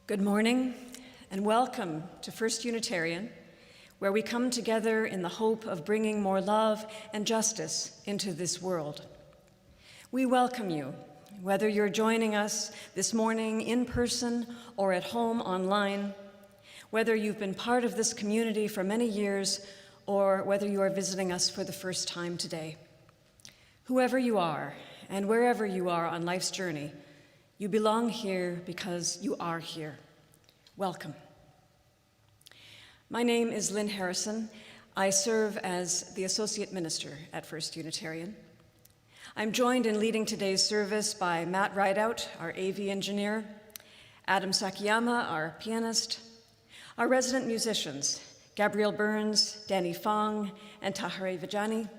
Good morning and welcome to First Unitarian, where we come together in the hope of bringing more love and justice into this world. We welcome you, whether you're joining us this morning in person or at home online, whether you've been part of this community for many years or whether you are visiting us for the first time today. Whoever you are and wherever you are on life's journey, you belong here because you are here. Welcome. My name is Lynn Harrison. I serve as the Associate Minister at First Unitarian. I'm joined in leading today's service by Matt Rideout, our AV engineer, Adam Sakiyama, our pianist, our resident musicians, Gabrielle Burns, Danny Fong, and Tahare Vijani,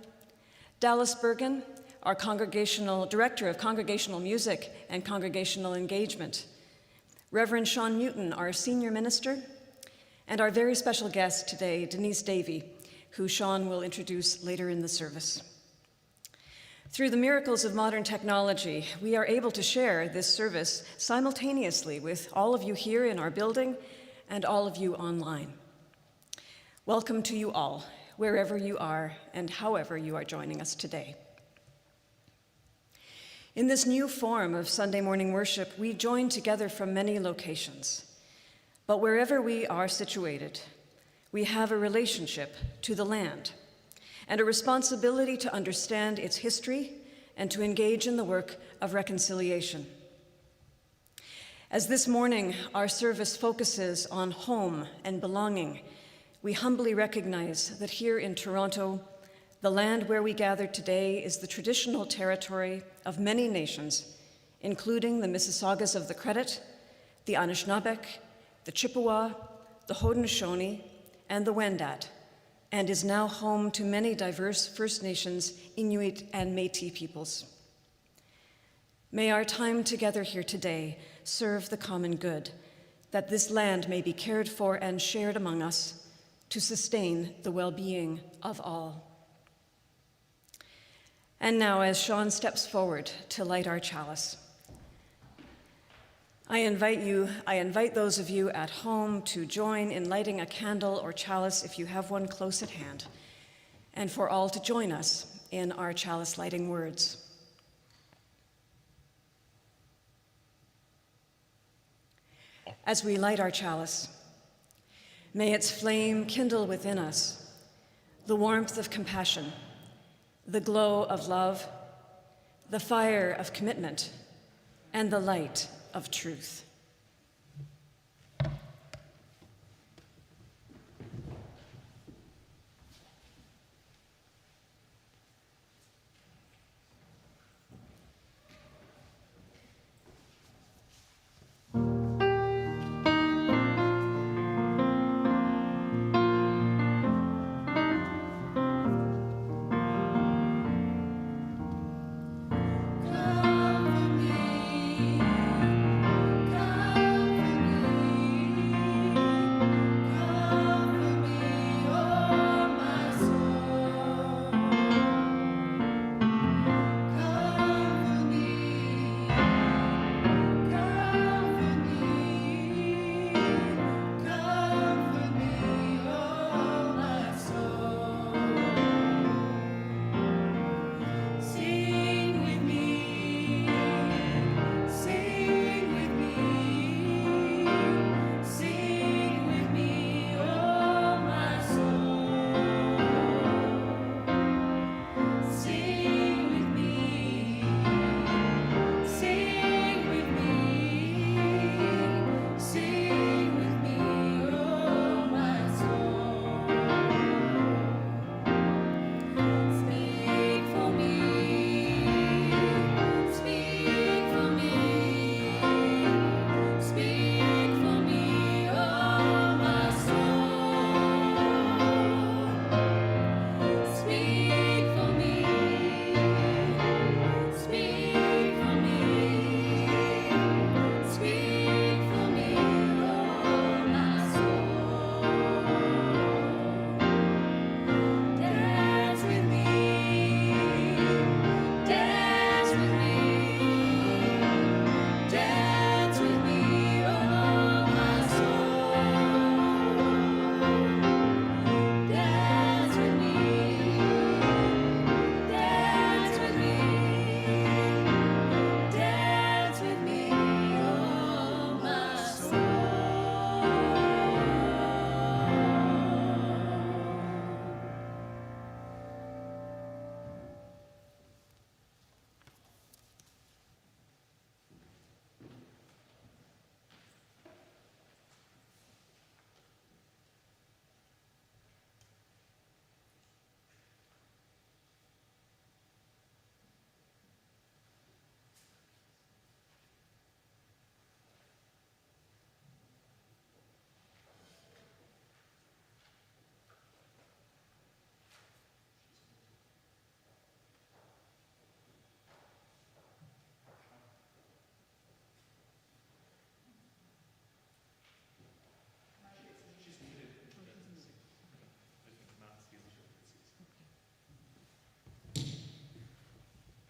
Dallas Bergen, our Director of Congregational Music and Congregational Engagement, Reverend Sean Newton, our Senior Minister, and our very special guest today, Denise Davey, who Sean will introduce later in the service. Through the miracles of modern technology, we are able to share this service simultaneously with all of you here in our building and all of you online. Welcome to you all, wherever you are and however you are joining us today. In this new form of Sunday morning worship, we join together from many locations. But wherever we are situated, we have a relationship to the land and a responsibility to understand its history and to engage in the work of reconciliation. As this morning our service focuses on home and belonging, we humbly recognize that here in Toronto, the land where we gather today is the traditional territory of many nations, including the Mississaugas of the Credit, the Anishinaabeg, the Chippewa, the Haudenosaunee, and the Wendat, and is now home to many diverse First Nations, Inuit, and Métis peoples. May our time together here today serve the common good, that this land may be cared for and shared among us to sustain the well-being of all. And now, as Sean steps forward to light our chalice, I invite those of you at home to join in lighting a candle or chalice if you have one close at hand, and for all to join us in our chalice lighting words. As we light our chalice, may its flame kindle within us the warmth of compassion, the glow of love, the fire of commitment, and the light of truth. Come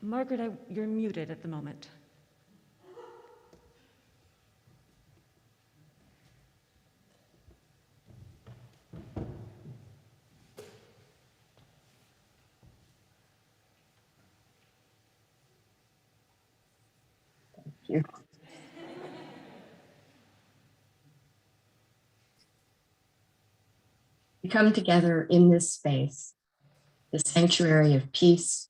Margaret, you're muted at the moment. You. We come together in this space, the sanctuary of peace,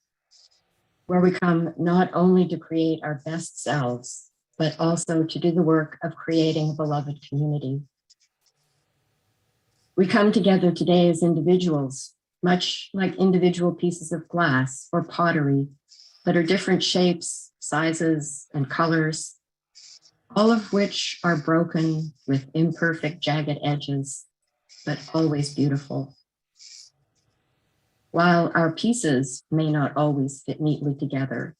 where we come not only to create our best selves, but also to do the work of creating a beloved community. We come together today as individuals, much like individual pieces of glass or pottery that are different shapes, sizes, and colors, all of which are broken with imperfect, jagged edges, but always beautiful. While our pieces may not always fit neatly together,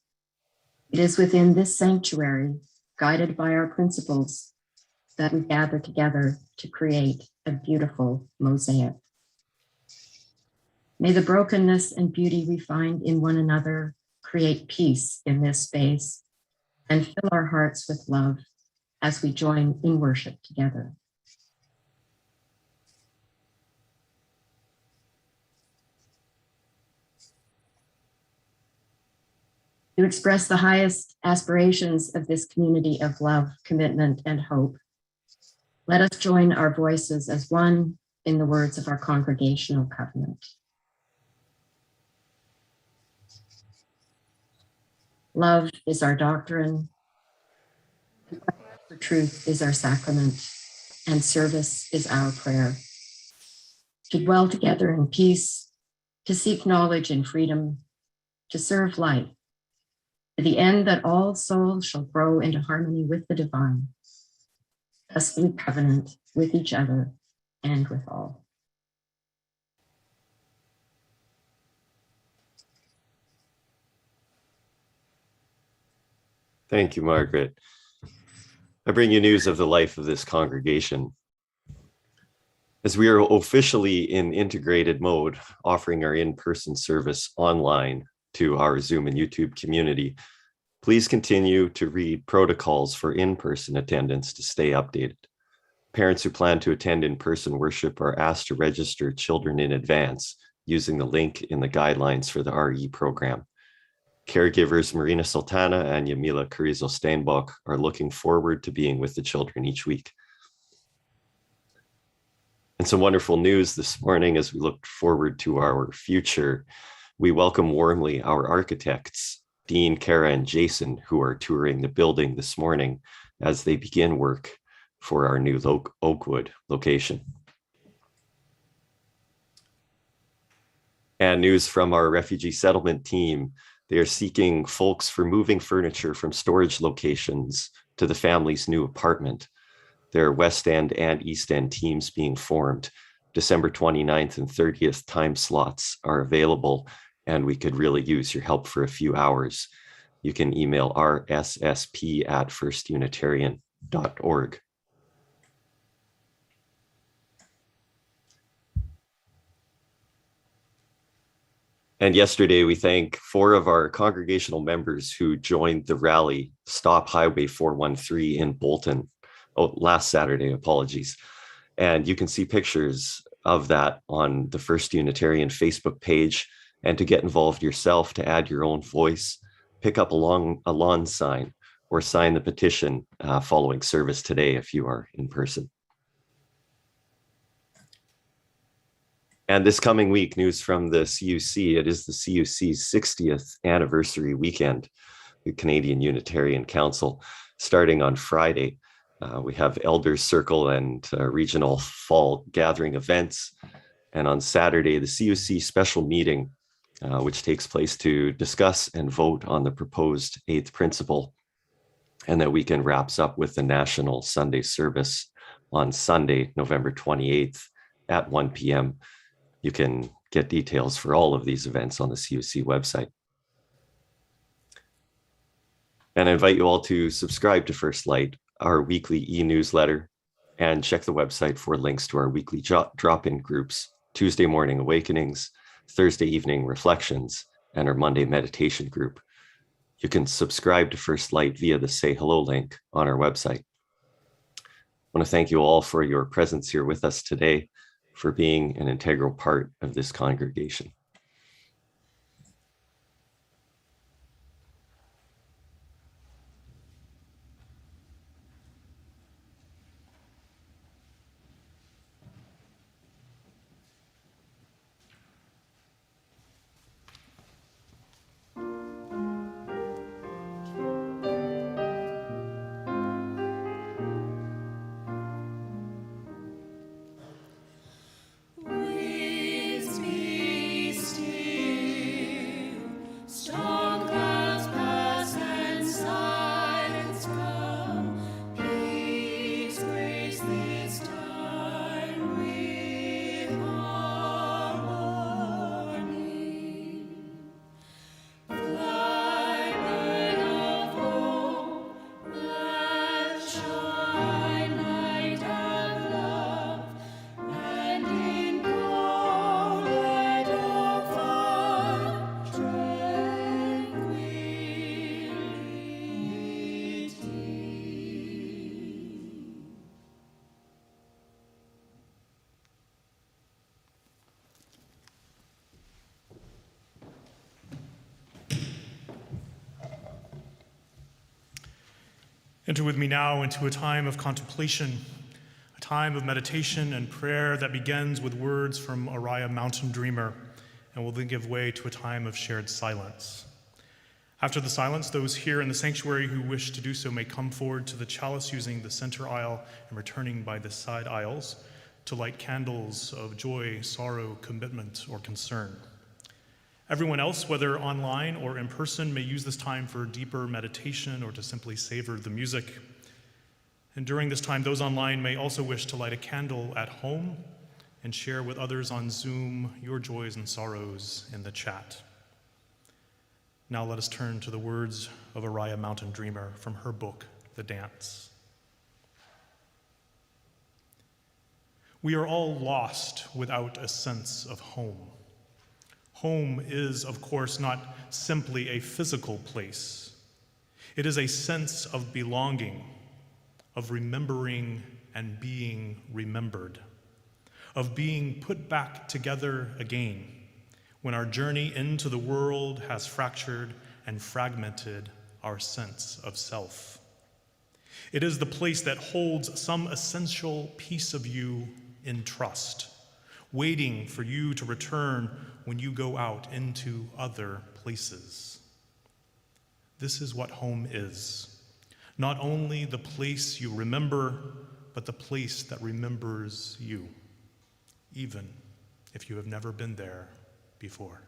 it is within this sanctuary, guided by our principles, that we gather together to create a beautiful mosaic. May the brokenness and beauty we find in one another create peace in this space and fill our hearts with love as we join in worship together. To express the highest aspirations of this community of love, commitment, and hope, let us join our voices as one in the words of our congregational covenant. Love is our doctrine, for truth is our sacrament, and service is our prayer. To dwell together in peace, to seek knowledge and freedom, to serve life, to the end that all souls shall grow into harmony with the divine. Thus we covenant with each other and with all. Thank you, Margaret. I bring you news of the life of this congregation. As we are officially in integrated mode, offering our in-person service online to our Zoom and YouTube community, please continue to read protocols for in-person attendance to stay updated. Parents who plan to attend in-person worship are asked to register children in advance using the link in the guidelines for the RE program. Caregivers Marina Sultana and Yamila Carrizo Steinbach are looking forward to being with the children each week. And some wonderful news this morning as we look forward to our future. We welcome warmly our architects, Dean, Kara, and Jason, who are touring the building this morning as they begin work for our new Oakwood location. And news from our refugee settlement team. They are seeking folks for moving furniture from storage locations to the family's new apartment. There are West End and East End teams being formed. December 29th and 30th time slots are available, and we could really use your help for a few hours. You can email rssp@firstunitarian.org. And yesterday, we thank 4 of our congregational members who joined the rally, Stop Highway 413 in Bolton. Oh, last Saturday, apologies. And you can see pictures of that on the First Unitarian Facebook page. And to get involved yourself, to add your own voice, pick up a lawn sign or sign the petition following service today if you are in person. And this coming week, news from the CUC, it is the CUC's 60th anniversary weekend, the Canadian Unitarian Council, starting on Friday. We have Elders Circle and regional fall gathering events. And on Saturday, the CUC special meeting, which takes place to discuss and vote on the proposed 8th principle. And that weekend wraps up with the National Sunday service on Sunday, November 28th at 1 p.m. You can get details for all of these events on the CUC website. And I invite you all to subscribe to First Light, our weekly e-newsletter, and check the website for links to our weekly drop-in groups, Tuesday morning awakenings, Thursday evening reflections, and our Monday meditation group. You can subscribe to First Light via the Say Hello link on our website. I want to thank you all for your presence here with us today, for being an integral part of this congregation. Enter with me now into a time of contemplation, a time of meditation and prayer that begins with words from Oriah Mountain Dreamer and will then give way to a time of shared silence. After the silence, those here in the sanctuary who wish to do so may come forward to the chalice using the center aisle and returning by the side aisles to light candles of joy, sorrow, commitment, or concern. Everyone else, whether online or in person, may use this time for deeper meditation or to simply savor the music. And during this time, those online may also wish to light a candle at home and share with others on Zoom your joys and sorrows in the chat. Now let us turn to the words of Oriah Mountain Dreamer from her book, The Dance. We are all lost without a sense of home. Home is, of course, not simply a physical place. It is a sense of belonging, of remembering and being remembered, of being put back together again when our journey into the world has fractured and fragmented our sense of self. It is the place that holds some essential piece of you in trust, waiting for you to return when you go out into other places. This is what home is. Not only the place you remember, but the place that remembers you, even if you have never been there before.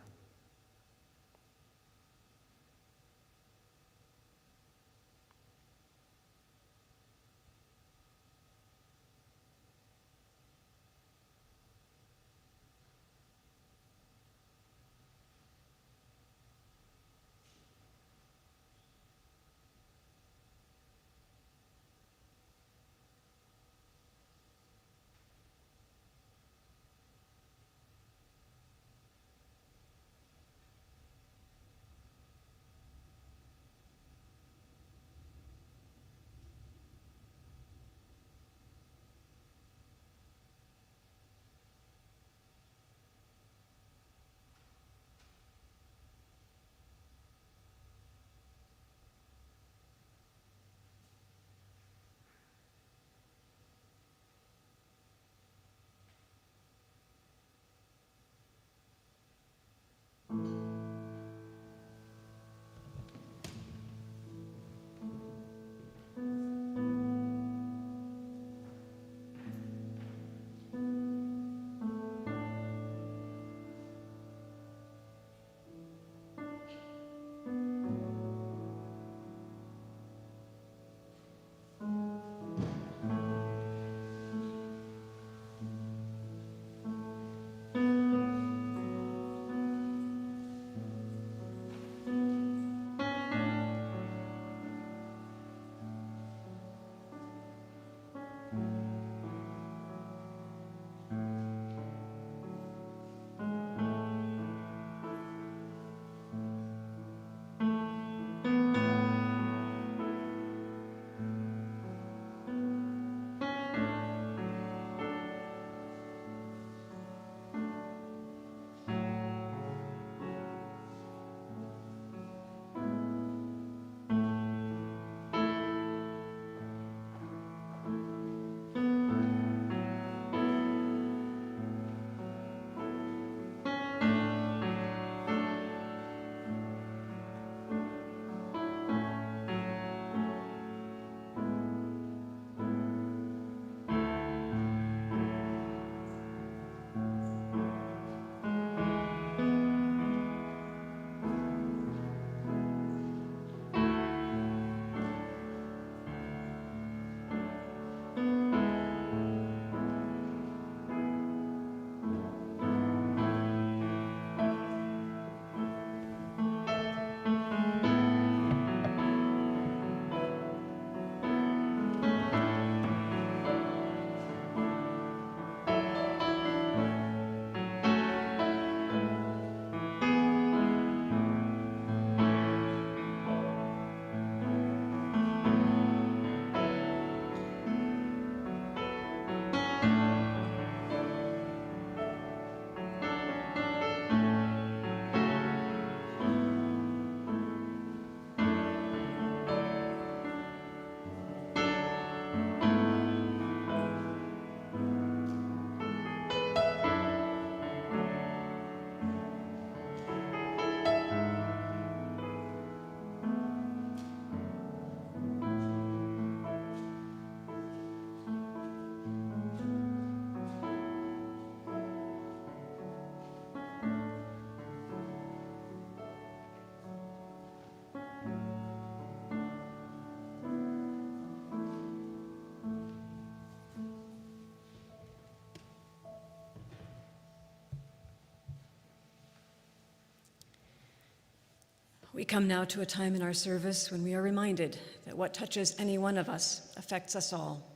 We come now to a time in our service when we are reminded that what touches any one of us affects us all.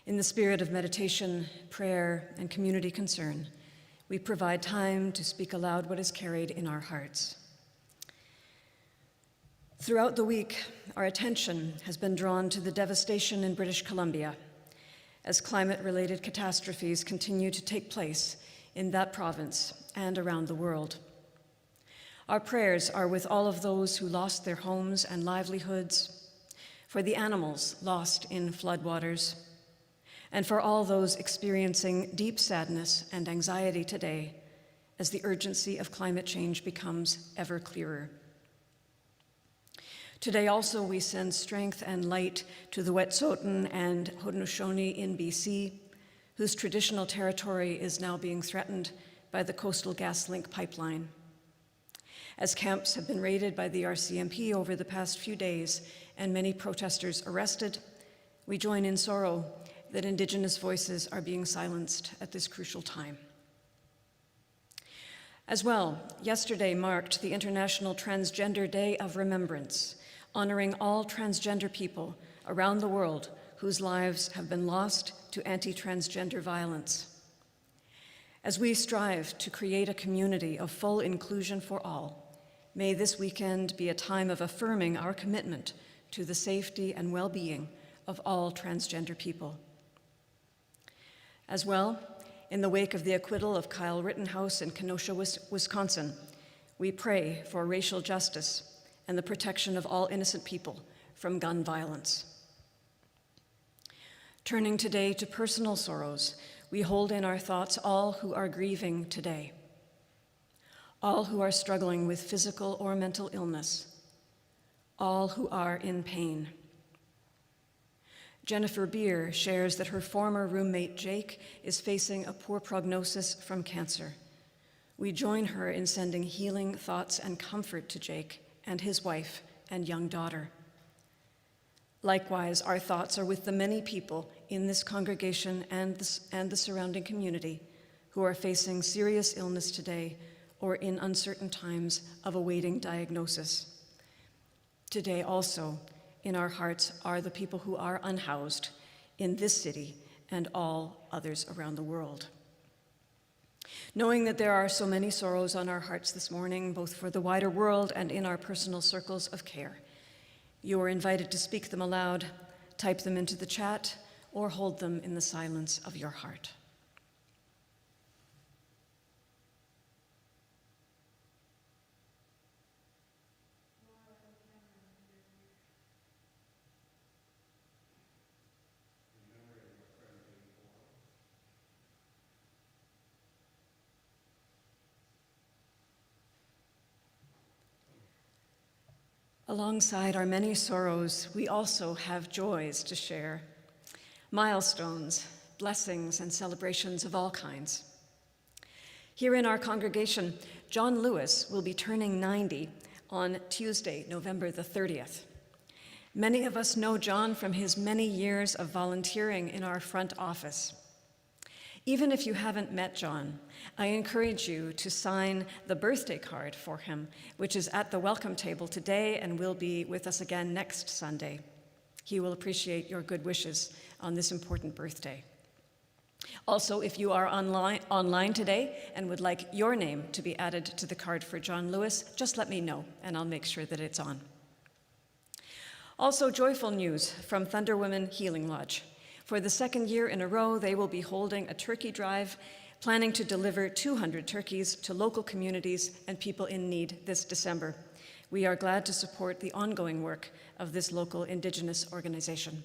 In the spirit of meditation, prayer, and community concern, we provide time to speak aloud what is carried in our hearts. Throughout the week, our attention has been drawn to the devastation in British Columbia as climate-related catastrophes continue to take place in that province and around the world. Our prayers are with all of those who lost their homes and livelihoods, for the animals lost in floodwaters, and for all those experiencing deep sadness and anxiety today as the urgency of climate change becomes ever clearer. Today also we send strength and light to the Wet'suwet'en and Haudenosaunee in BC, whose traditional territory is now being threatened by the Coastal GasLink pipeline. As camps have been raided by the RCMP over the past few days and many protesters arrested, we join in sorrow that Indigenous voices are being silenced at this crucial time. As well, yesterday marked the International Transgender Day of Remembrance, honoring all transgender people around the world whose lives have been lost to anti-transgender violence. As we strive to create a community of full inclusion for all, may this weekend be a time of affirming our commitment to the safety and well-being of all transgender people. As well, in the wake of the acquittal of Kyle Rittenhouse in Kenosha, Wisconsin, we pray for racial justice and the protection of all innocent people from gun violence. Turning today to personal sorrows, we hold in our thoughts all who are grieving today, all who are struggling with physical or mental illness, all who are in pain. Jennifer Beer shares that her former roommate Jake is facing a poor prognosis from cancer. We join her in sending healing thoughts and comfort to Jake and his wife and young daughter. Likewise, our thoughts are with the many people in this congregation and the surrounding community who are facing serious illness today or in uncertain times of awaiting diagnosis. Today also, in our hearts are the people who are unhoused in this city and all others around the world. Knowing that there are so many sorrows on our hearts this morning, both for the wider world and in our personal circles of care, you are invited to speak them aloud, type them into the chat, or hold them in the silence of your heart. Alongside our many sorrows, we also have joys to share, milestones, blessings, and celebrations of all kinds. Here in our congregation, John Lewis will be turning 90 on Tuesday, November the 30th. Many of us know John from his many years of volunteering in our front office. Even if you haven't met John, I encourage you to sign the birthday card for him, which is at the welcome table today and will be with us again next Sunday. He will appreciate your good wishes on this important birthday. Also, if you are online today and would like your name to be added to the card for John Lewis, just let me know and I'll make sure that it's on. Also, joyful news from Thunder Women Healing Lodge. For the second year in a row, they will be holding a turkey drive, planning to deliver 200 turkeys to local communities and people in need this December. We are glad to support the ongoing work of this local Indigenous organization.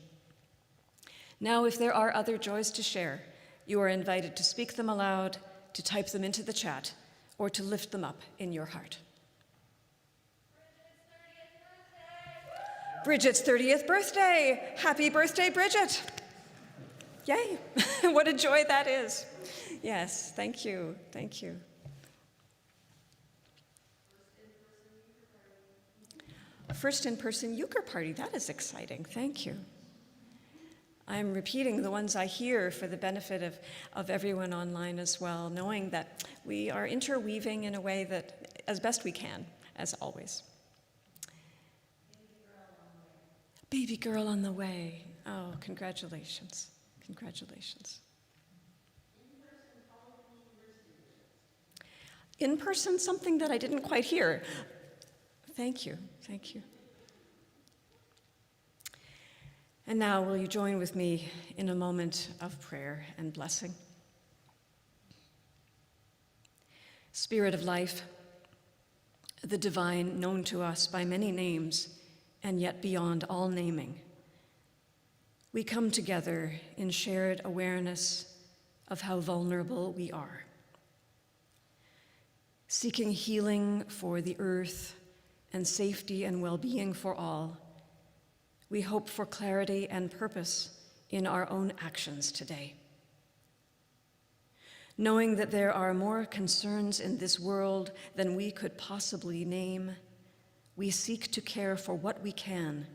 Now, if there are other joys to share, you are invited to speak them aloud, to type them into the chat, or to lift them up in your heart. Bridget's 30th birthday! Happy birthday, Bridget! Yay! What a joy that is. Yes, thank you, thank you. First in-person euchre party, that is exciting, thank you. I'm repeating the ones I hear for the benefit of everyone online as well, knowing that we are interweaving in a way that, as best we can, as always. Baby girl on the way. Oh, congratulations. Congratulations. In person, something that I didn't quite hear. Thank you. Thank you. And now, will you join with me in a moment of prayer and blessing? Spirit of life, the divine known to us by many names and yet beyond all naming, we come together in shared awareness of how vulnerable we are. Seeking healing for the earth and safety and well-being for all, we hope for clarity and purpose in our own actions today. Knowing that there are more concerns in this world than we could possibly name, we seek to care for what we can,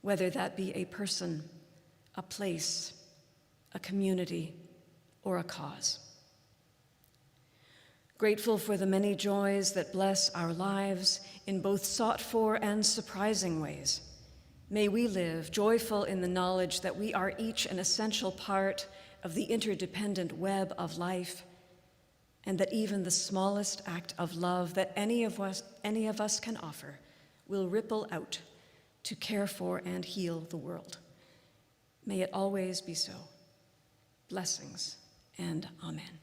whether that be a person, a place, a community, or a cause. Grateful for the many joys that bless our lives in both sought-for and surprising ways, may we live joyful in the knowledge that we are each an essential part of the interdependent web of life, and that even the smallest act of love that any of us can offer will ripple out to care for and heal the world. May it always be so. Blessings and amen.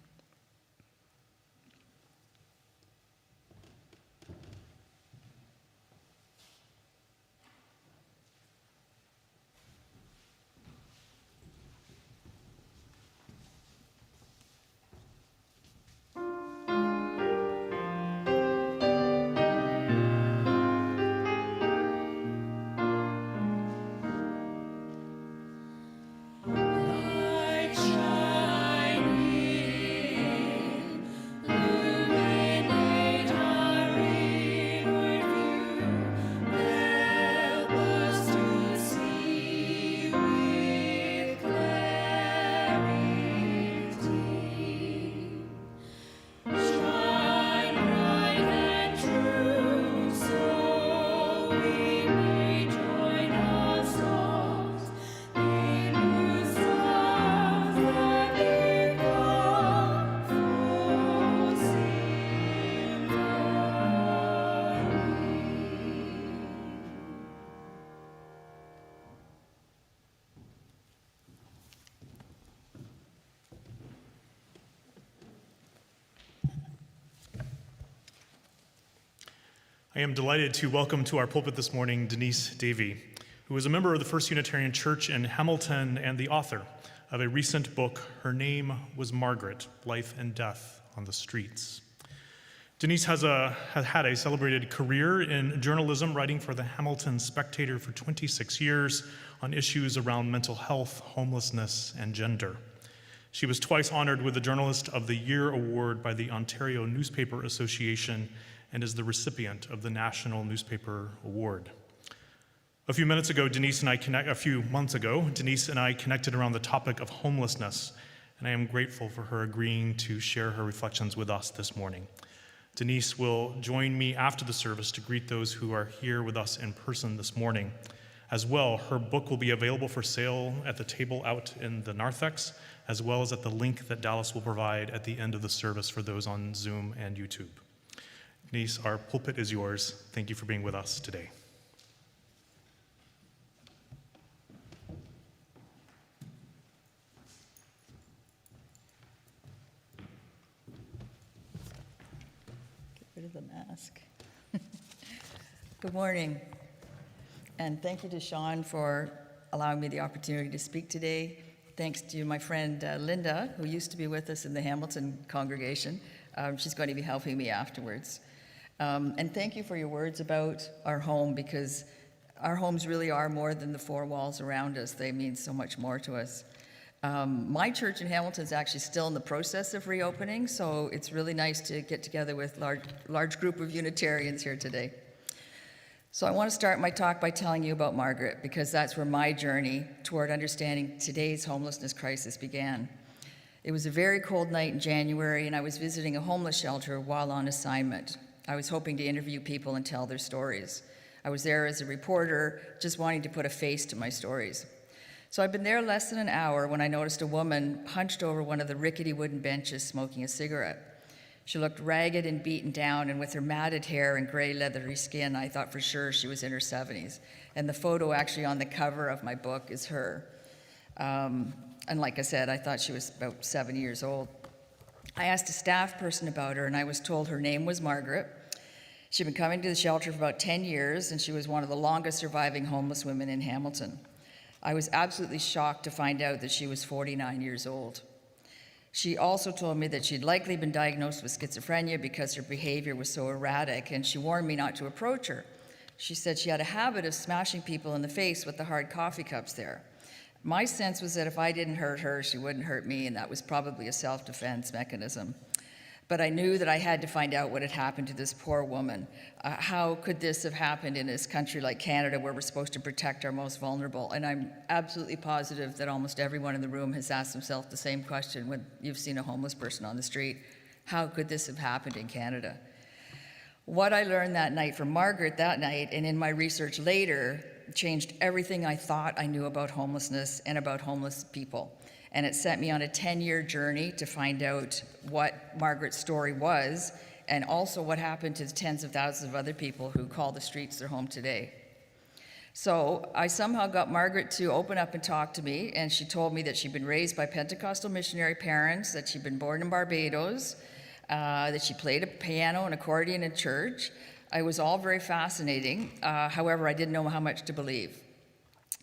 I am delighted to welcome to our pulpit this morning Denise Davey, who is a member of the First Unitarian Church in Hamilton and the author of a recent book, Her Name Was Margaret, Life and Death on the Streets. Denise has had a celebrated career in journalism, writing for the Hamilton Spectator for 26 years on issues around mental health, homelessness, and gender. She was twice honored with the Journalist of the Year award by the Ontario Newspaper Association and is the recipient of the National Newspaper Award. A few months ago, Denise and I connected around the topic of homelessness, and I am grateful for her agreeing to share her reflections with us this morning. Denise will join me after the service to greet those who are here with us in person this morning. As well, her book will be available for sale at the table out in the narthex, as well as at the link that Dallas will provide at the end of the service for those on Zoom and YouTube. Denise, our pulpit is yours. Thank you for being with us today. Get rid of the mask. Good morning, and thank you to Sean for allowing me the opportunity to speak today. Thanks to my friend Linda, who used to be with us in the Hamilton congregation. She's going to be helping me afterwards. And thank you for your words about our home, because our homes really are more than the four walls around us. They mean so much more to us. My church in Hamilton is actually still in the process of reopening, so it's really nice to get together with a large group of Unitarians here today. So I want to start my talk by telling you about Margaret, because that's where my journey toward understanding today's homelessness crisis began. It was a very cold night in January, and I was visiting a homeless shelter while on assignment. I was hoping to interview people and tell their stories. I was there as a reporter, just wanting to put a face to my stories. So I'd been there less than an hour when I noticed a woman hunched over one of the rickety wooden benches smoking a cigarette. She looked ragged and beaten down, and with her matted hair and gray leathery skin, I thought for sure she was in her 70s. And the photo actually on the cover of my book is her. And like I said, I thought she was about 70 years old. I asked a staff person about her, and I was told her name was Margaret. She'd been coming to the shelter for about 10 years, and she was one of the longest surviving homeless women in Hamilton. I was absolutely shocked to find out that she was 49 years old. She also told me that she'd likely been diagnosed with schizophrenia because her behavior was so erratic, and she warned me not to approach her. She said she had a habit of smashing people in the face with the hard coffee cups there. My sense was that if I didn't hurt her, she wouldn't hurt me, and that was probably a self-defense mechanism. But I knew that I had to find out what had happened to this poor woman. How could this have happened in this country like Canada, where we're supposed to protect our most vulnerable? And I'm absolutely positive that almost everyone in the room has asked themselves the same question when you've seen a homeless person on the street. How could this have happened in Canada? What I learned that night from Margaret that night, and in my research later, changed everything I thought I knew about homelessness and about homeless people. And it sent me on a 10-year journey to find out what Margaret's story was, and also what happened to the tens of thousands of other people who call the streets their home today. So I somehow got Margaret to open up and talk to me, and she told me that she'd been raised by Pentecostal missionary parents, that she'd been born in Barbados, that she played a piano and accordion in church. It was all very fascinating. However, I didn't know how much to believe.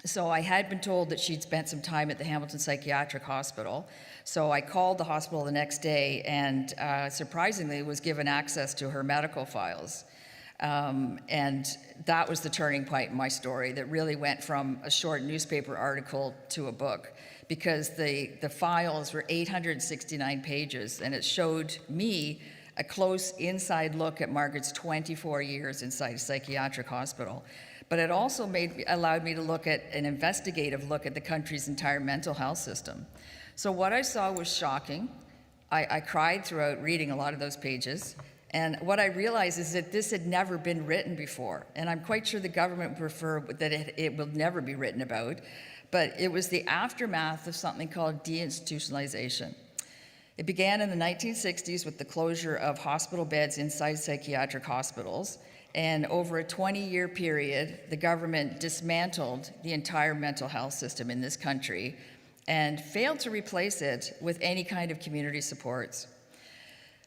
So I had been told that she'd spent some time at the Hamilton Psychiatric Hospital. So I called the hospital the next day and surprisingly was given access to her medical files. And that was the turning point in my story that really went from a short newspaper article to a book, because the files were 869 pages, and it showed me a close inside look at Margaret's 24 years inside a psychiatric hospital. But it also allowed me to look at an investigative look at the country's entire mental health system. So what I saw was shocking. I cried throughout reading a lot of those pages. And what I realized is that this had never been written before. And I'm quite sure the government would prefer that it will never be written about. But it was the aftermath of something called deinstitutionalization. It began in the 1960s with the closure of hospital beds inside psychiatric hospitals. And over a 20-year period, the government dismantled the entire mental health system in this country and failed to replace it with any kind of community supports.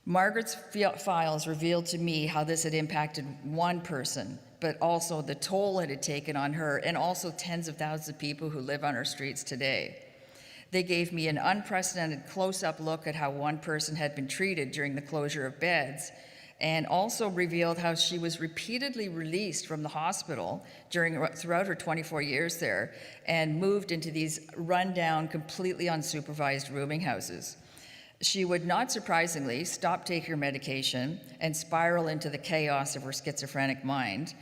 Margaret's files revealed to me how this had impacted one person, but also the toll it had taken on her, and also tens of thousands of people who live on our streets today. They gave me an unprecedented close-up look at how one person had been treated during the closure of beds, and also revealed how she was repeatedly released from the hospital throughout her 24 years there, and moved into these rundown, completely unsupervised rooming houses. She would, not surprisingly, stop taking her medication and spiral into the chaos of her schizophrenic mind.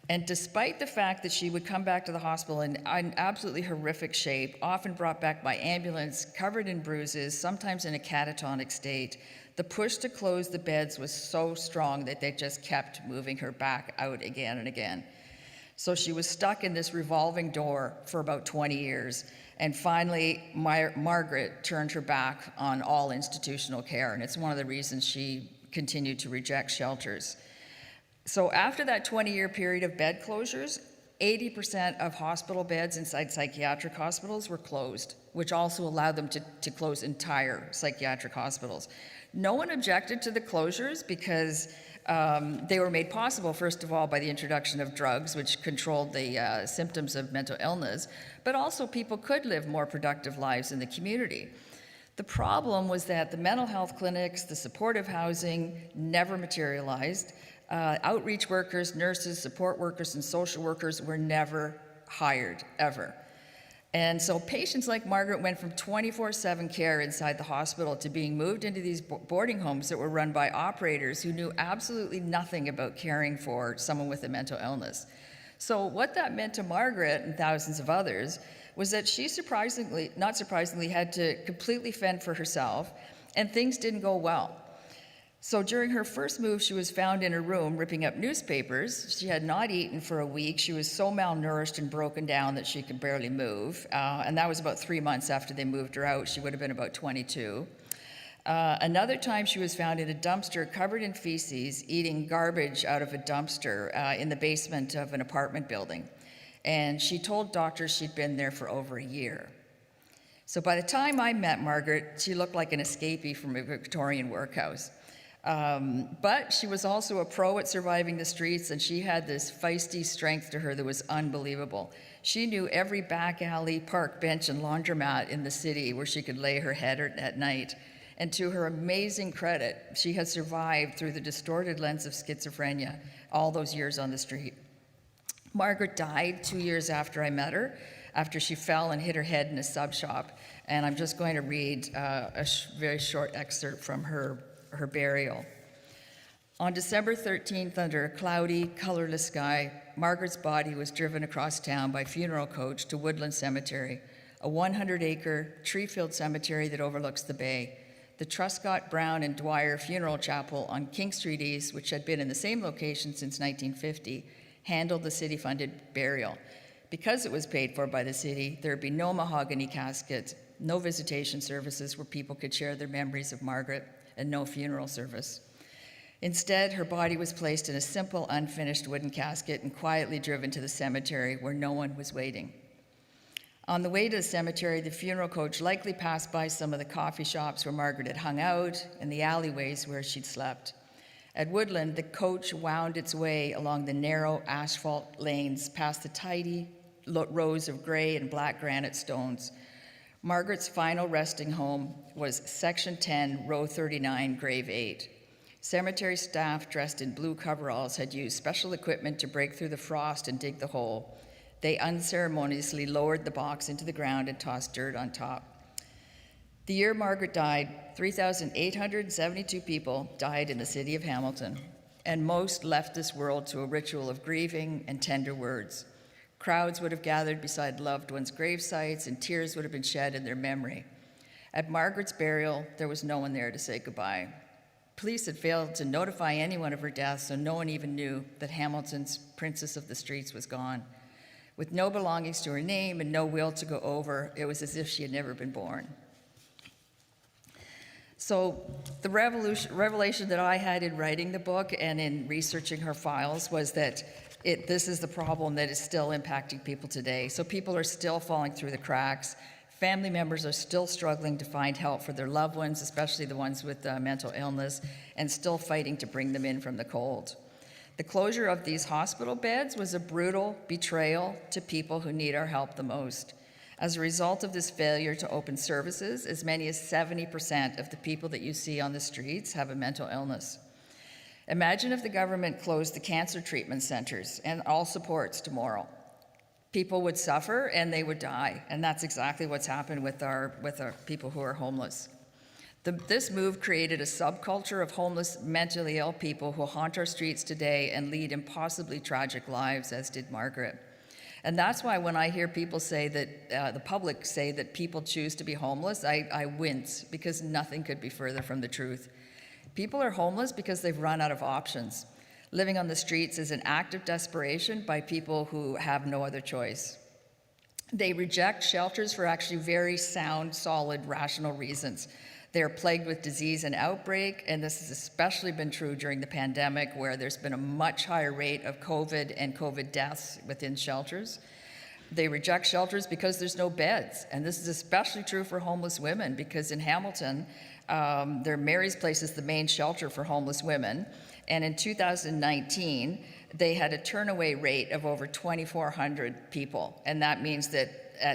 And despite the fact that she would come back to the hospital in an absolutely horrific shape, often brought back by ambulance, covered in bruises, sometimes in a catatonic state, the push to close the beds was so strong that they just kept moving her back out again and again. So she was stuck in this revolving door for about 20 years. And finally, Margaret turned her back on all institutional care. And it's one of the reasons she continued to reject shelters. So after that 20-year period of bed closures, 80% of hospital beds inside psychiatric hospitals were closed, which also allowed them to close entire psychiatric hospitals. No one objected to the closures because they were made possible, first of all, by the introduction of drugs, which controlled the symptoms of mental illness, but also people could live more productive lives in the community. The problem was that the mental health clinics, the supportive housing never materialized. Outreach workers, nurses, support workers, and social workers were never hired, ever. And so patients like Margaret went from 24/7 care inside the hospital to being moved into these boarding homes that were run by operators who knew absolutely nothing about caring for someone with a mental illness. So what that meant to Margaret and thousands of others was that she not surprisingly, had to completely fend for herself, and things didn't go well. So during her first move, she was found in her room ripping up newspapers. She had not eaten for a week. She was so malnourished and broken down that she could barely move. And that was about 3 months after they moved her out. She would have been about 22. Another time she was found in a dumpster covered in feces, eating garbage out of a dumpster in the basement of an apartment building. And she told doctors she'd been there for over a year. So by the time I met Margaret, she looked like an escapee from a Victorian workhouse. But she was also a pro at surviving the streets, and she had this feisty strength to her that was unbelievable. She knew every back alley, park bench, and laundromat in the city where she could lay her head at night. And to her amazing credit, she has survived through the distorted lens of schizophrenia all those years on the street. Margaret died 2 years after I met her, after she fell and hit her head in a sub shop. And I'm just going to read a very short excerpt from her burial. On December 13th, under a cloudy, colorless sky, Margaret's body was driven across town by funeral coach to Woodland Cemetery, a 100-acre, tree-filled cemetery that overlooks the bay. The Truscott, Brown, and Dwyer Funeral Chapel on King Street East, which had been in the same location since 1950, handled the city-funded burial. Because it was paid for by the city, there would be no mahogany casket, no visitation services where people could share their memories of Margaret, and no funeral service. Instead, her body was placed in a simple, unfinished wooden casket and quietly driven to the cemetery where no one was waiting. On the way to the cemetery, the funeral coach likely passed by some of the coffee shops where Margaret had hung out and the alleyways where she'd slept. At Woodland, the coach wound its way along the narrow asphalt lanes past the tidy rows of gray and black granite stones. Margaret's final resting home was Section 10, Row 39, Grave 8. Cemetery staff dressed in blue coveralls had used special equipment to break through the frost and dig the hole. They unceremoniously lowered the box into the ground and tossed dirt on top. The year Margaret died, 3,872 people died in the city of Hamilton, and most left this world to a ritual of grieving and tender words. Crowds would have gathered beside loved ones' grave sites, and tears would have been shed in their memory. At Margaret's burial, there was no one there to say goodbye. Police had failed to notify anyone of her death, so no one even knew that Hamilton's Princess of the Streets was gone. With no belongings to her name and no will to go over, it was as if she had never been born. So the revelation that I had in writing the book and in researching her files was that this is the problem that is still impacting people today. So people are still falling through the cracks. Family members are still struggling to find help for their loved ones, especially the ones with mental illness, and still fighting to bring them in from the cold. The closure of these hospital beds was a brutal betrayal to people who need our help the most. As a result of this failure to open services, as many as 70% of the people that you see on the streets have a mental illness. Imagine if the government closed the cancer treatment centers and all supports tomorrow. People would suffer and they would die, and that's exactly what's happened with our people who are homeless. This move created a subculture of homeless, mentally ill people who haunt our streets today and lead impossibly tragic lives, as did Margaret. And that's why when I hear people say that, the public say that people choose to be homeless, I wince, because nothing could be further from the truth. People are homeless because they've run out of options. Living on the streets is an act of desperation by people who have no other choice. They reject shelters for actually very sound, solid, rational reasons. They are plagued with disease and outbreak, and this has especially been true during the pandemic, where there's been a much higher rate of COVID and COVID deaths within shelters. They reject shelters because there's no beds, and this is especially true for homeless women, because in Hamilton, Mary's Place is the main shelter for homeless women, and in 2019, they had a turnaway rate of over 2,400 people, and that means that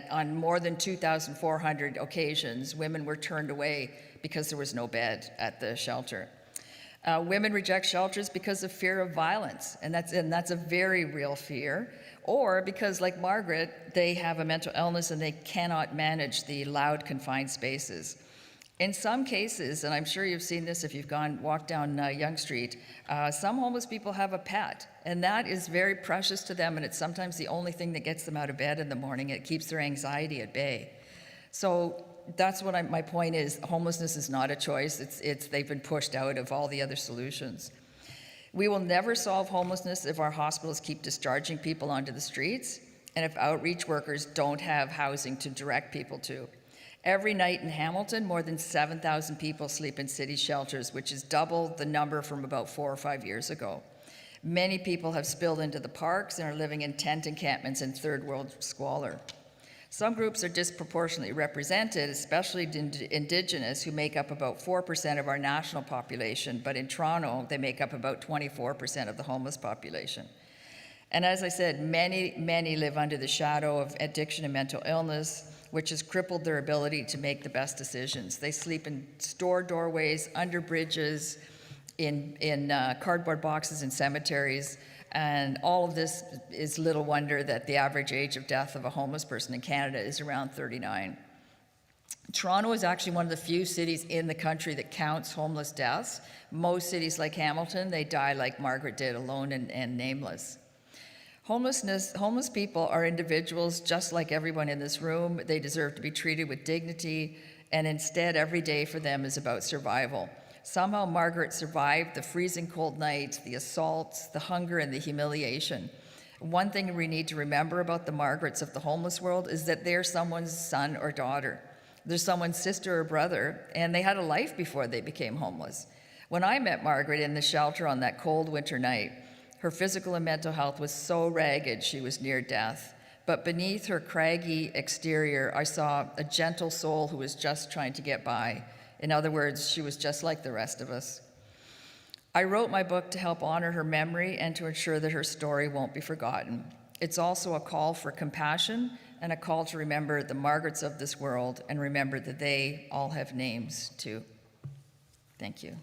on more than 2,400 occasions, women were turned away because there was no bed at the shelter. Women reject shelters because of fear of violence, and that's a very real fear, or because, like Margaret, they have a mental illness and they cannot manage the loud, confined spaces. In some cases, and I'm sure you've seen this if you've walked down Yonge Street, some homeless people have a pet, and that is very precious to them, and it's sometimes the only thing that gets them out of bed in the morning. It keeps their anxiety at bay. So that's what my point is. Homelessness is not a choice. They've been pushed out of all the other solutions. We will never solve homelessness if our hospitals keep discharging people onto the streets and if outreach workers don't have housing to direct people to. Every night in Hamilton, more than 7,000 people sleep in city shelters, which is double the number from about 4 or 5 years ago. Many people have spilled into the parks and are living in tent encampments in third world squalor. Some groups are disproportionately represented, especially Indigenous, who make up about 4% of our national population, but in Toronto, they make up about 24% of the homeless population. And as I said, many live under the shadow of addiction and mental illness, which has crippled their ability to make the best decisions. They sleep in store doorways, under bridges, in cardboard boxes in cemeteries, and all of this is little wonder that the average age of death of a homeless person in Canada is around 39. Toronto is actually one of the few cities in the country that counts homeless deaths. Most cities like Hamilton, they die like Margaret did, alone and nameless. Homeless people are individuals just like everyone in this room. They deserve to be treated with dignity, and instead every day for them is about survival. Somehow Margaret survived the freezing cold nights, the assaults, the hunger, and the humiliation. One thing we need to remember about the Margarets of the homeless world is that they're someone's son or daughter. They're someone's sister or brother, and they had a life before they became homeless. When I met Margaret in the shelter on that cold winter night, her physical and mental health was so ragged she was near death. But beneath her craggy exterior, I saw a gentle soul who was just trying to get by. In other words, she was just like the rest of us. I wrote my book to help honor her memory and to ensure that her story won't be forgotten. It's also a call for compassion and a call to remember the Margarets of this world and remember that they all have names too. Thank you.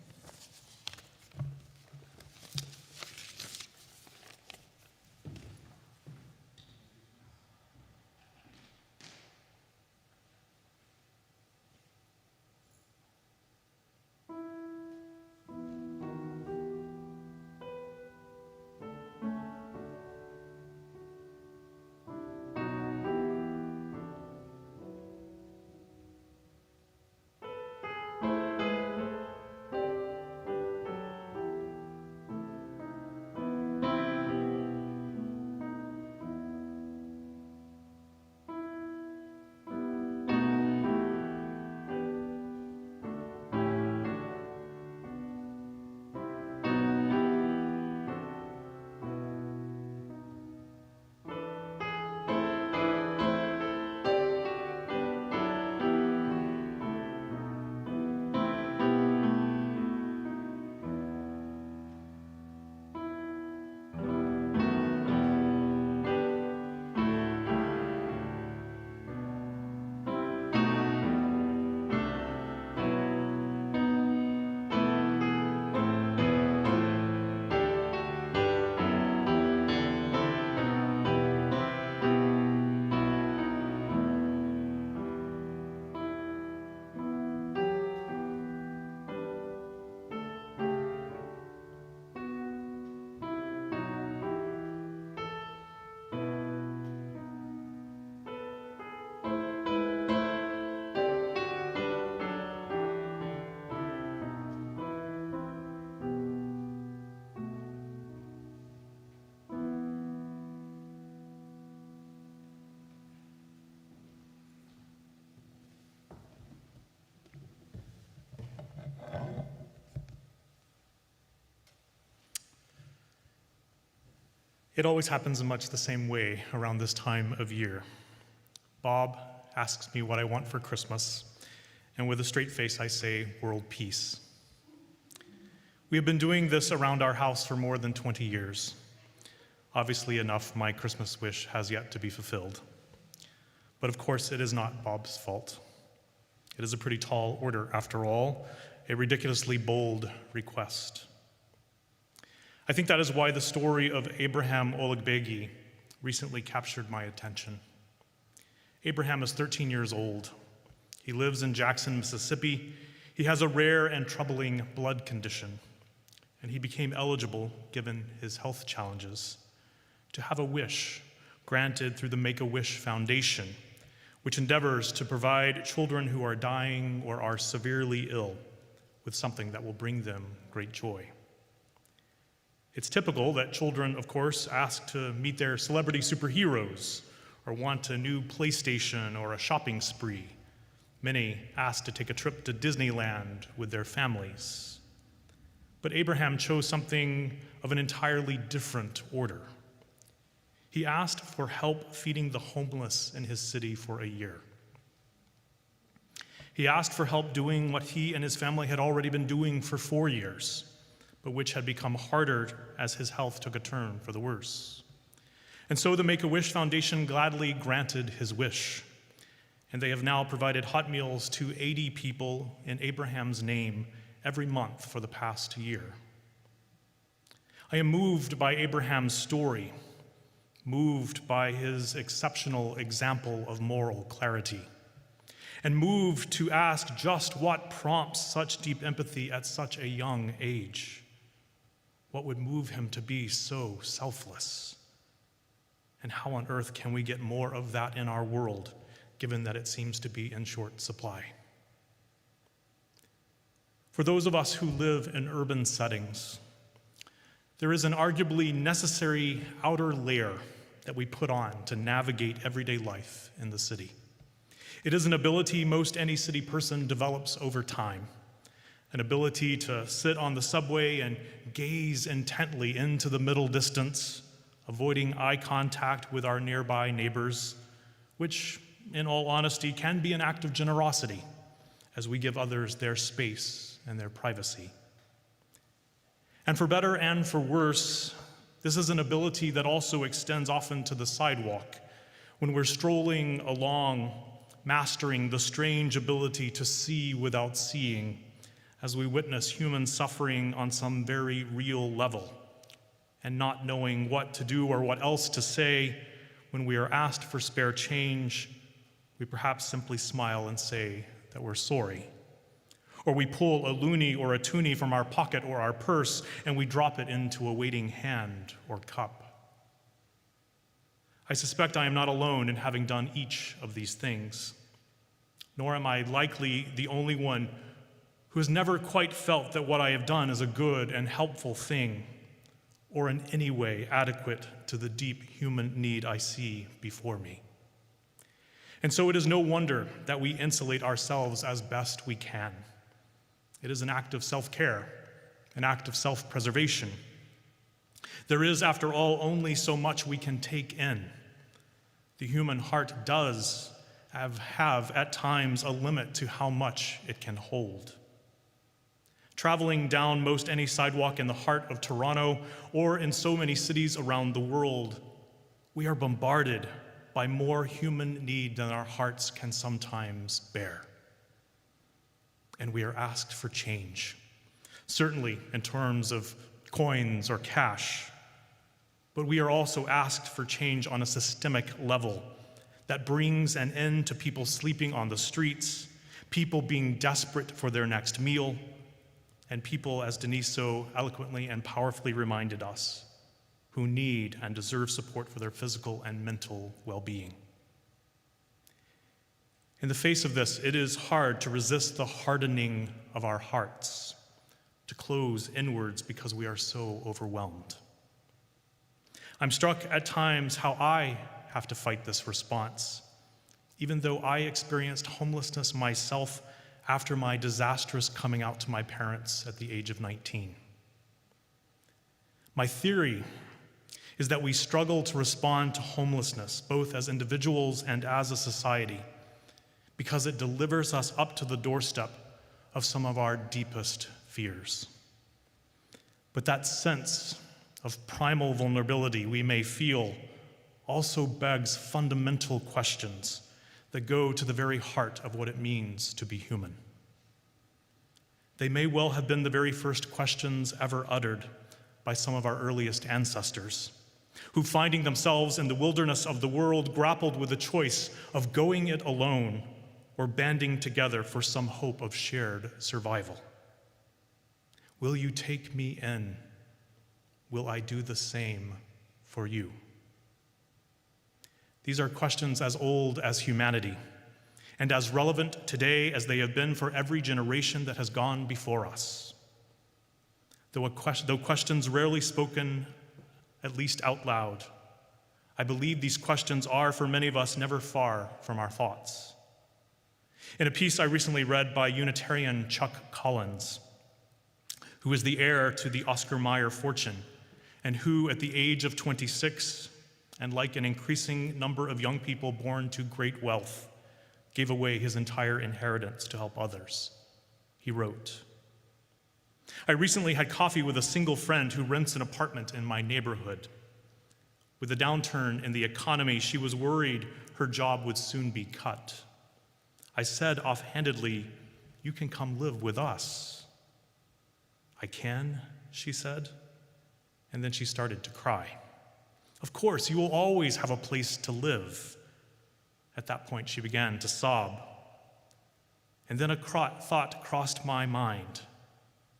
It always happens in much the same way around this time of year. Bob asks me what I want for Christmas, and with a straight face I say, world peace. We have been doing this around our house for more than 20 years. Obviously enough, my Christmas wish has yet to be fulfilled. But of course, it is not Bob's fault. It is a pretty tall order, after all, a ridiculously bold request. I think that is why the story of Abraham Olugbegi recently captured my attention. Abraham is 13 years old. He lives in Jackson, Mississippi. He has a rare and troubling blood condition, and he became eligible, given his health challenges, to have a wish granted through the Make-A-Wish Foundation, which endeavors to provide children who are dying or are severely ill with something that will bring them great joy. It's typical that children, of course, ask to meet their celebrity superheroes or want a new PlayStation or a shopping spree. Many ask to take a trip to Disneyland with their families. But Abraham chose something of an entirely different order. He asked for help feeding the homeless in his city for a year. He asked for help doing what he and his family had already been doing for 4 years, but which had become harder as his health took a turn for the worse. And so the Make-A-Wish Foundation gladly granted his wish, and they have now provided hot meals to 80 people in Abraham's name every month for the past year. I am moved by Abraham's story, moved by his exceptional example of moral clarity, and moved to ask just what prompts such deep empathy at such a young age. What would move him to be so selfless? And how on earth can we get more of that in our world, given that it seems to be in short supply? For those of us who live in urban settings, there is an arguably necessary outer layer that we put on to navigate everyday life in the city. It is an ability most any city person develops over time, an ability to sit on the subway and gaze intently into the middle distance, avoiding eye contact with our nearby neighbors, which, in all honesty, can be an act of generosity as we give others their space and their privacy. And for better and for worse, this is an ability that also extends often to the sidewalk when we're strolling along, mastering the strange ability to see without seeing as we witness human suffering on some very real level, and not knowing what to do or what else to say when we are asked for spare change, we perhaps simply smile and say that we're sorry. Or we pull a loonie or a toonie from our pocket or our purse and we drop it into a waiting hand or cup. I suspect I am not alone in having done each of these things, nor am I likely the only one who has never quite felt that what I have done is a good and helpful thing, or in any way adequate to the deep human need I see before me. And so it is no wonder that we insulate ourselves as best we can. It is an act of self-care, an act of self-preservation. There is, after all, only so much we can take in. The human heart does have at times a limit to how much it can hold. Traveling down most any sidewalk in the heart of Toronto or in so many cities around the world, we are bombarded by more human need than our hearts can sometimes bear. And we are asked for change, certainly in terms of coins or cash, but we are also asked for change on a systemic level that brings an end to people sleeping on the streets, people being desperate for their next meal, and people, as Denise so eloquently and powerfully reminded us, who need and deserve support for their physical and mental well-being. In the face of this, it is hard to resist the hardening of our hearts, to close inwards because we are so overwhelmed. I'm struck at times how I have to fight this response, even though I experienced homelessness myself after my disastrous coming out to my parents at the age of 19. My theory is that we struggle to respond to homelessness, both as individuals and as a society, because it delivers us up to the doorstep of some of our deepest fears. But that sense of primal vulnerability we may feel also begs fundamental questions that go to the very heart of what it means to be human. They may well have been the very first questions ever uttered by some of our earliest ancestors, who, finding themselves in the wilderness of the world, grappled with the choice of going it alone or banding together for some hope of shared survival. Will you take me in? Will I do the same for you? These are questions as old as humanity, and as relevant today as they have been for every generation that has gone before us. Though questions rarely spoken, at least out loud, I believe these questions are, for many of us, never far from our thoughts. In a piece I recently read by Unitarian Chuck Collins, who is the heir to the Oscar Mayer fortune, and who, at the age of 26, and like an increasing number of young people born to great wealth, gave away his entire inheritance to help others. He wrote, "I recently had coffee with a single friend who rents an apartment in my neighborhood. With the downturn in the economy, she was worried her job would soon be cut. I said offhandedly, 'You can come live with us.' 'I can,' she said, and then she started to cry. 'Of course, you will always have a place to live.' At that point, she began to sob. And then a thought crossed my mind.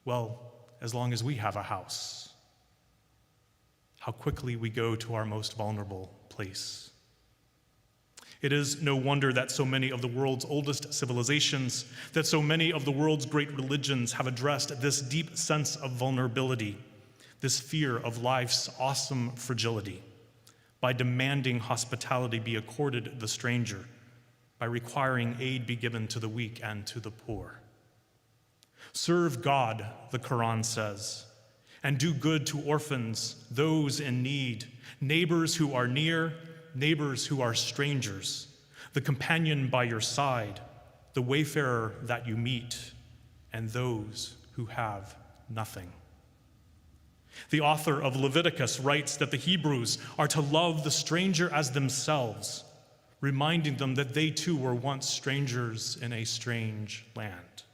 Well, as long as we have a house. How quickly we go to our most vulnerable place. It is no wonder that so many of the world's oldest civilizations, that so many of the world's great religions have addressed this deep sense of vulnerability, this fear of life's awesome fragility, by demanding hospitality be accorded the stranger, by requiring aid be given to the weak and to the poor. Serve God, the Quran says, and do good to orphans, those in need, neighbors who are near, neighbors who are strangers, the companion by your side, the wayfarer that you meet, and those who have nothing." The author of Leviticus writes that the Hebrews are to love the stranger as themselves, reminding them that they too were once strangers in a strange land.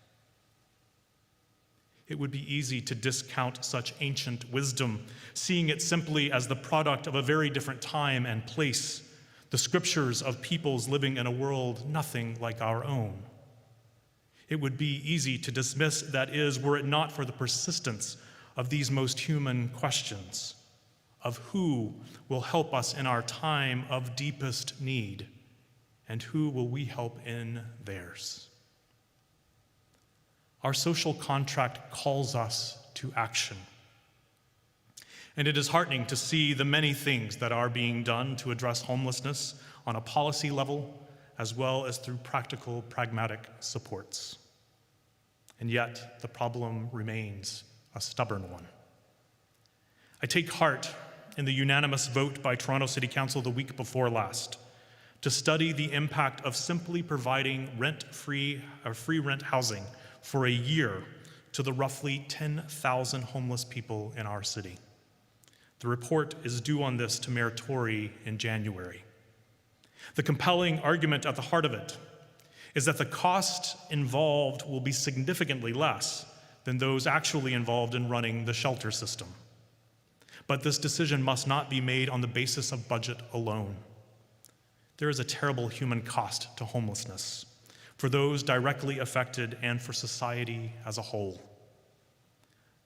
It would be easy to discount such ancient wisdom, seeing it simply as the product of a very different time and place, the scriptures of peoples living in a world nothing like our own. It would be easy to dismiss that is, were it not for the persistence of these most human questions of who will help us in our time of deepest need, and who will we help in theirs. Our social contract calls us to action. And it is heartening to see the many things that are being done to address homelessness on a policy level, as well as through practical, pragmatic supports. And yet, the problem remains a stubborn one. I take heart in the unanimous vote by Toronto City Council the week before last to study the impact of simply providing rent-free or free rent housing for a year to the roughly 10,000 homeless people in our city. The report is due on this to Mayor Tory in January. The compelling argument at the heart of it is that the cost involved will be significantly less than those actually involved in running the shelter system. But this decision must not be made on the basis of budget alone. There is a terrible human cost to homelessness for those directly affected and for society as a whole.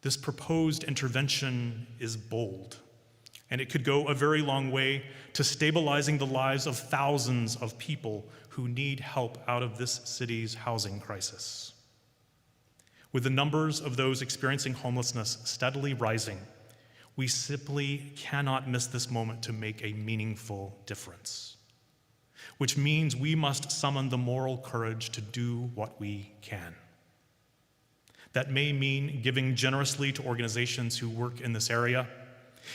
This proposed intervention is bold, and it could go a very long way to stabilizing the lives of thousands of people who need help out of this city's housing crisis. With the numbers of those experiencing homelessness steadily rising, we simply cannot miss this moment to make a meaningful difference, which means we must summon the moral courage to do what we can. That may mean giving generously to organizations who work in this area.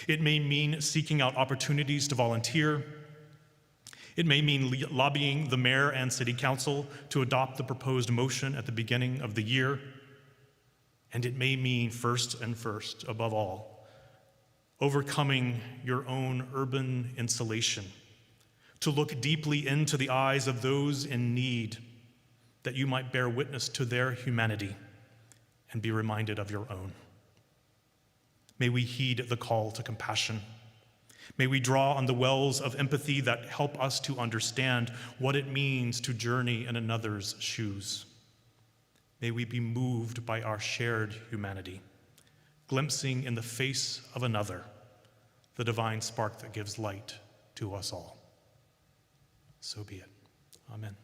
It may mean seeking out opportunities to volunteer. It may mean lobbying the mayor and city council to adopt the proposed motion at the beginning of the year. And it may mean first, above all, overcoming your own urban insulation, to look deeply into the eyes of those in need, that you might bear witness to their humanity and be reminded of your own. May we heed the call to compassion. May we draw on the wells of empathy that help us to understand what it means to journey in another's shoes. May we be moved by our shared humanity, glimpsing in the face of another the divine spark that gives light to us all. So be it. Amen.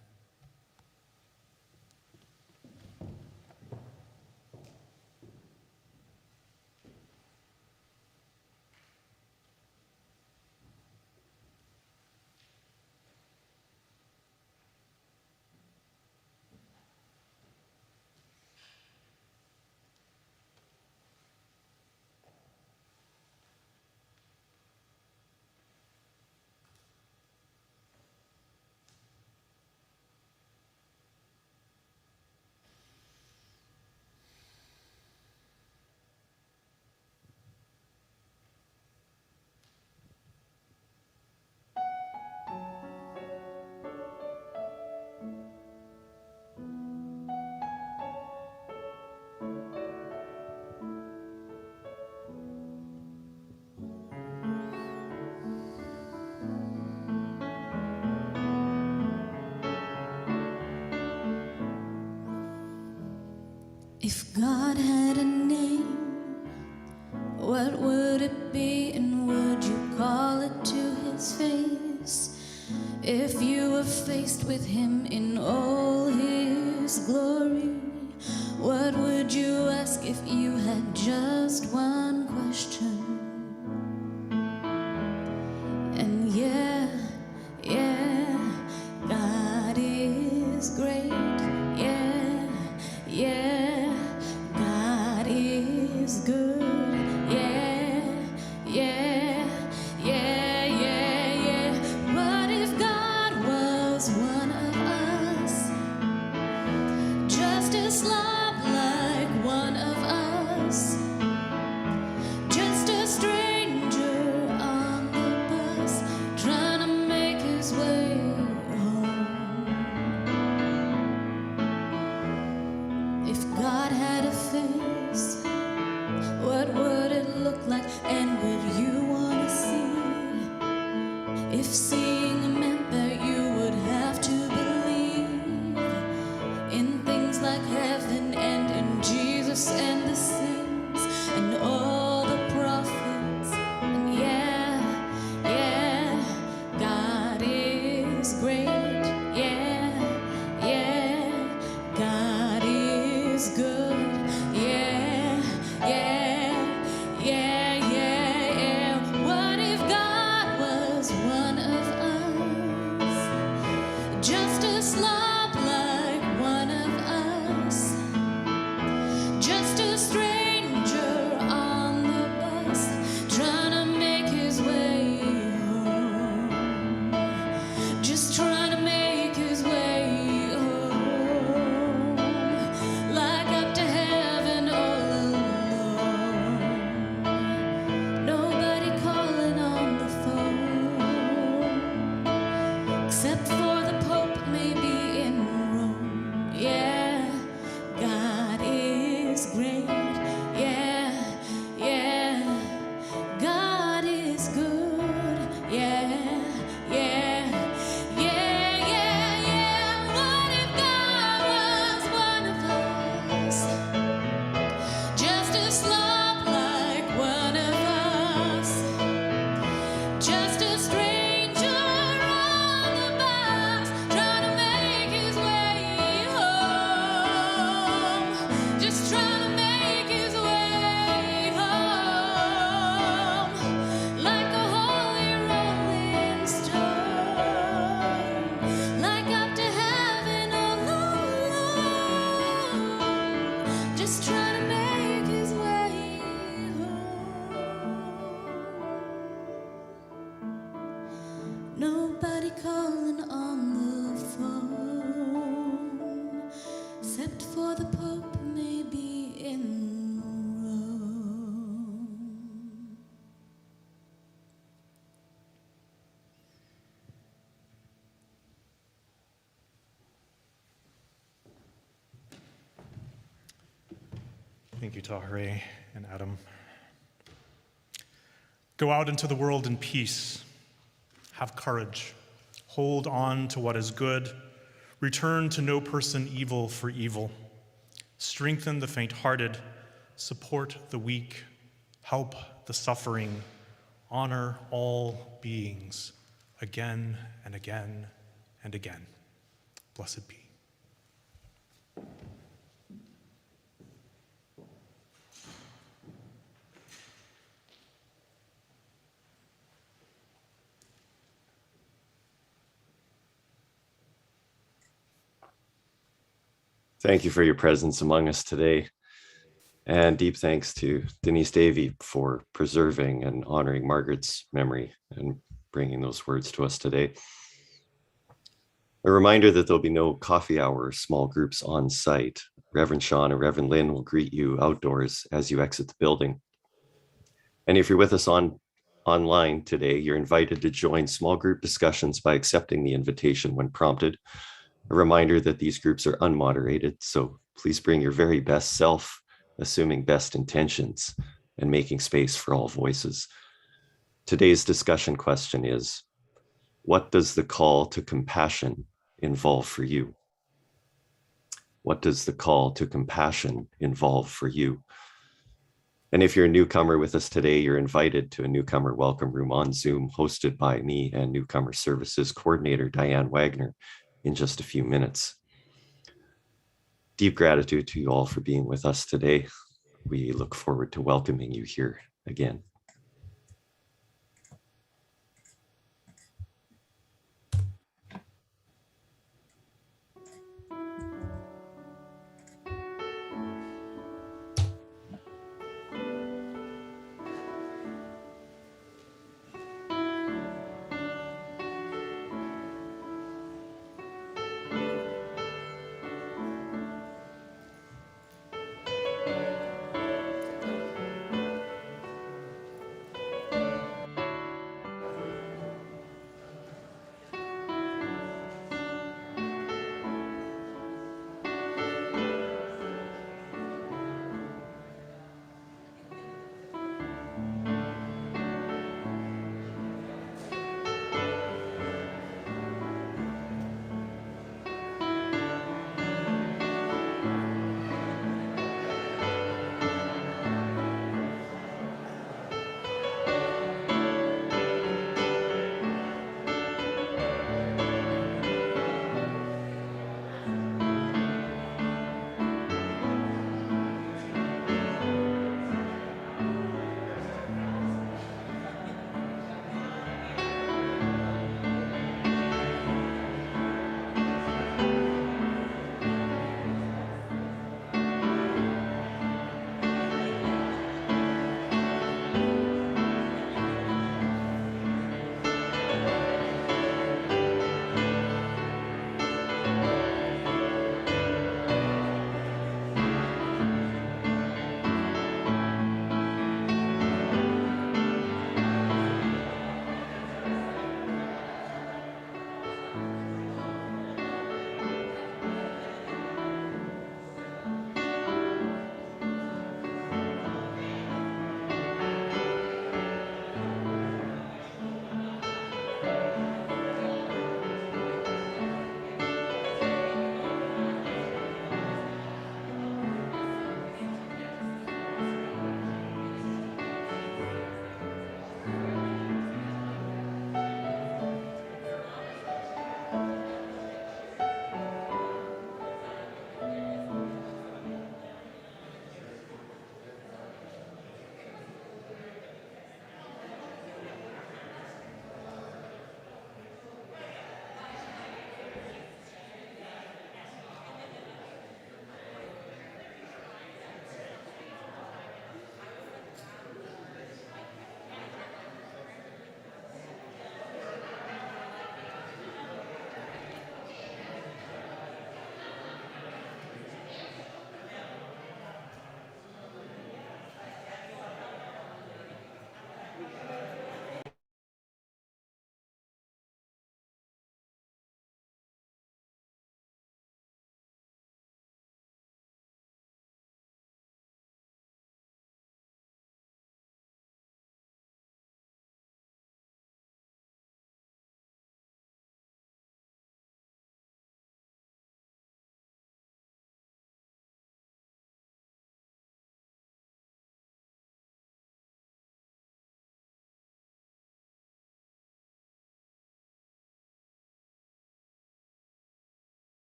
If God had a name, what would it be, and would you call it to his face? If you were faced with him in all his glory, what would you ask if you had just one question? And yeah, God is great. Yeah, God is good. Yeah. What if God was one of us? Just a slob like one of us. Just a stranger on the bus, trying to make his way home. If God had a face, what would it look like, and would you want to see? If seeing meant that you would have to believe in things like heaven and in Jesus and the saints and all the prophets. And yeah, God is great. Yeah, God is good. Yeah. What if God was one of us? Just a slob like one of us. Just a stranger on the bus, trying to make his way home. Just trying to make his way home. Like up to heaven all alone. Nobody calling on the phone, except for the Pope maybe in Rome. Yeah, God is great. Yeah, God is good. Yeah. What if God was one of us? Just a slob like one of us. Just a stranger on the bus, trying to make his way home. Just trying to make his way home. Like a holy rolling stone. Like up to heaven all alone. Just trying to make his way home. Nobody calling on the phone, except for the Pope maybe in Rome. Thank you, Tahare and Adam. Go out into the world in peace. Have courage. Hold on to what is good. Return to no person evil for evil. Strengthen the faint-hearted. Support the weak. Help the suffering. Honor all beings. Again and again and again. Blessed be. Thank you for your presence among us today. And deep thanks to Denise Davey for preserving and honoring Margaret's memory and bringing those words to us today. A reminder that there'll be no coffee hour or small groups on site. Reverend Sean and Reverend Lynn will greet you outdoors as you exit the building. And if you're with us online today, you're invited to join small group discussions by accepting the invitation when prompted. A reminder that these groups are unmoderated, so please bring your very best self, assuming best intentions, and making space for all voices. Today's discussion question is, what does the call to compassion involve for you? What does the call to compassion involve for you? And if you're a newcomer with us today, you're invited to a newcomer welcome room on Zoom, hosted by me and Newcomer Services Coordinator Diane Wagner in just a few minutes. Deep gratitude to you all for being with us today. We look forward to welcoming you here again.